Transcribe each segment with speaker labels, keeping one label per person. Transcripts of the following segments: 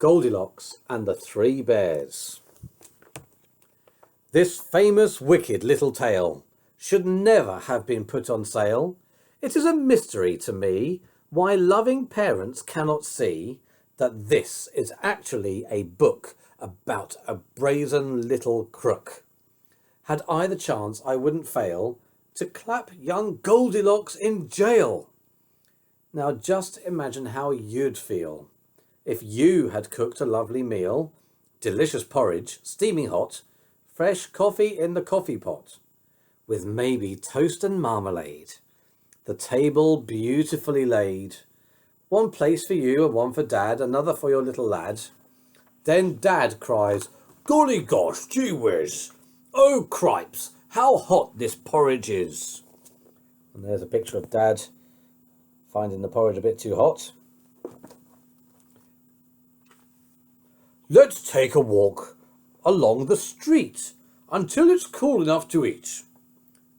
Speaker 1: Goldilocks and the Three Bears. This famous wicked little tale should never have been put on sale. It is a mystery to me why loving parents cannot see that this is actually a book about a brazen little crook. Had I the chance, I wouldn't fail to clap young Goldilocks in jail. Now just imagine how you'd feel if you had cooked a lovely meal, delicious porridge, steaming hot, fresh coffee in the coffee pot, with maybe toast and marmalade, the table beautifully laid, one place for you and one for Dad, another for your little lad. Then Dad cries, "Golly gosh, gee whiz! Oh cripes, how hot this porridge is!" And there's a picture of Dad finding the porridge a bit too hot. "Let's take a walk along the street until it's cool enough to eat."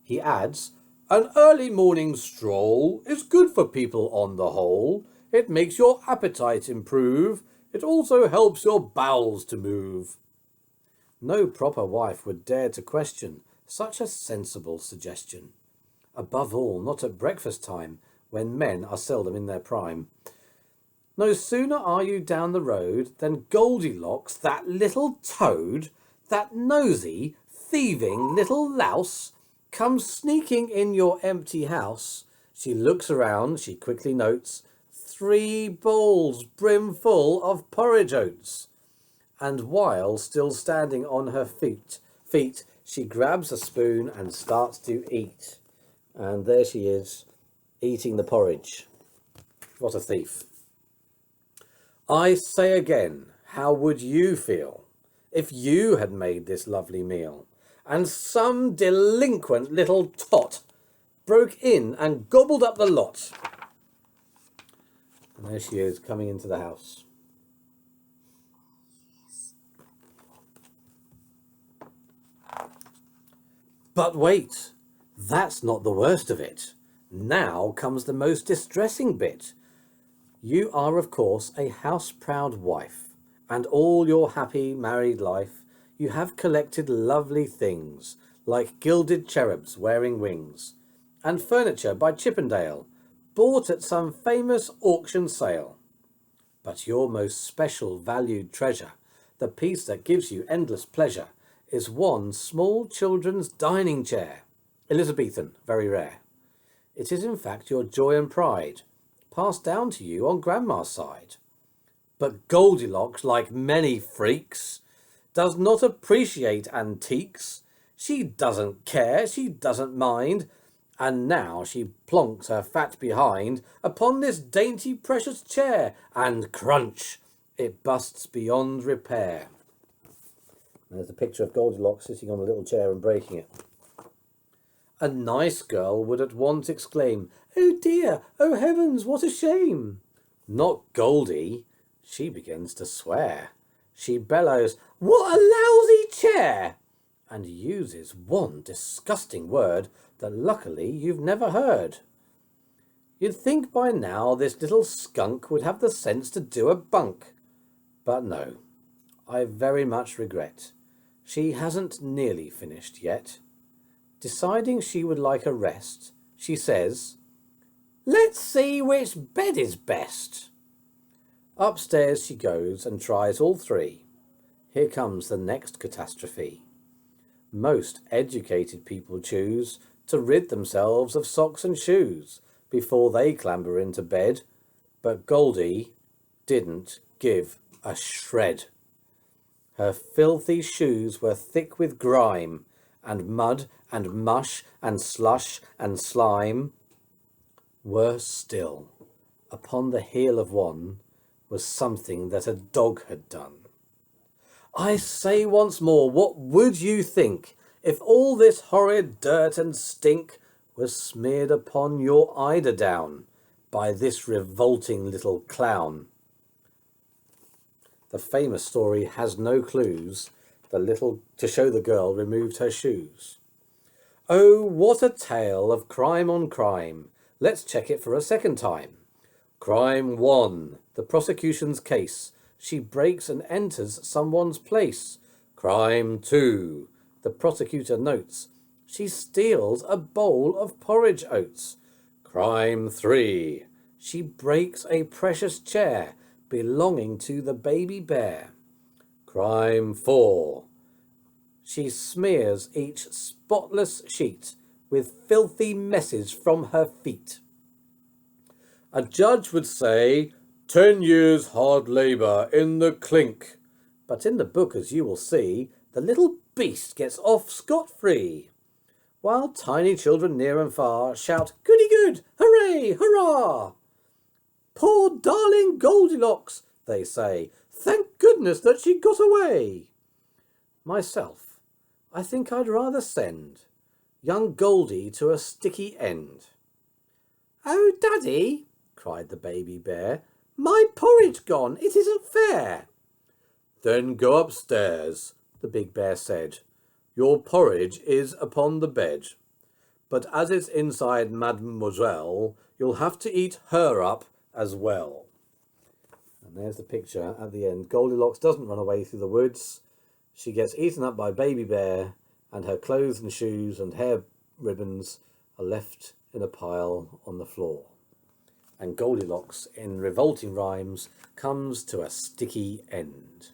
Speaker 1: He adds, "An early morning stroll is good for people on the whole. It makes your appetite improve. It also helps your bowels to move." No proper wife would dare to question such a sensible suggestion. Above all, not at breakfast time, when men are seldom in their prime. No sooner are you down the road than Goldilocks, that little toad, that nosy, thieving little louse, comes sneaking in your empty house. She looks around, she quickly notes 3 bowls brimful of porridge oats. And while still standing on her feet, she grabs a spoon and starts to eat. And there she is, eating the porridge. What a thief. I say again, how would you feel if you had made this lovely meal and some delinquent little tot broke in and gobbled up the lot? And there she is, coming into the house. But wait, that's not the worst of it. Now comes the most distressing bit. You are, of course, a house-proud wife, and all your happy married life you have collected lovely things, like gilded cherubs wearing wings, and furniture by Chippendale, bought at some famous auction sale. But your most special valued treasure, the piece that gives you endless pleasure, is one small children's dining chair, Elizabethan, very rare. It is in fact your joy and pride, passed down to you on Grandma's side. But Goldilocks, like many freaks, does not appreciate antiques. She doesn't care, she doesn't mind, and now she plonks her fat behind upon this dainty precious chair, and crunch, it busts beyond repair. There's a picture of Goldilocks sitting on a little chair and breaking it. A nice girl would at once exclaim, "Oh dear, oh heavens, what a shame!" Not Goldie. She begins to swear. She bellows, "What a lousy chair!" and uses one disgusting word that luckily you've never heard. You'd think by now this little skunk would have the sense to do a bunk. But no, I very much regret. She hasn't nearly finished yet. Deciding she would like a rest, she says, "Let's see which bed is best." Upstairs she goes and tries all 3. Here comes the next catastrophe. Most educated people choose to rid themselves of socks and shoes before they clamber into bed, but Goldie didn't give a shred. Her filthy shoes were thick with grime and mud and mush and slush and slime. Worse still, upon the heel of one was something that a dog had done. I say once more, what would you think if all this horrid dirt and stink was smeared upon your eiderdown by this revolting little clown? The famous story has no clues. The little to show the girl removed her shoes. Oh, what a tale of crime on crime. Let's check it for a second time. Crime 1. The prosecution's case She breaks and enters someone's place. Crime 2. The prosecutor notes. She steals a bowl of porridge oats. Crime 3. She breaks a precious chair belonging to the baby bear. Crime 4. She smears each spotless sheet with filthy message from her feet. A judge would say, 10 years hard labour in the clink. But in the book, as you will see, the little beast gets off scot-free. While tiny children near and far shout, goody good, hooray, hurrah! Poor darling Goldilocks, they say, thank goodness that she got away. Myself, I think I'd rather send young Goldie to a sticky end. Oh, Daddy, cried the baby bear, my porridge gone, it isn't fair. Then go upstairs, the big bear said. Your porridge is upon the bed. But as it's inside Mademoiselle, you'll have to eat her up as well. And there's the picture at the end. Goldilocks doesn't run away through the woods. She gets eaten up by Baby Bear, and her clothes and shoes and hair ribbons are left in a pile on the floor. And Goldilocks in Revolting Rhymes comes to a sticky end.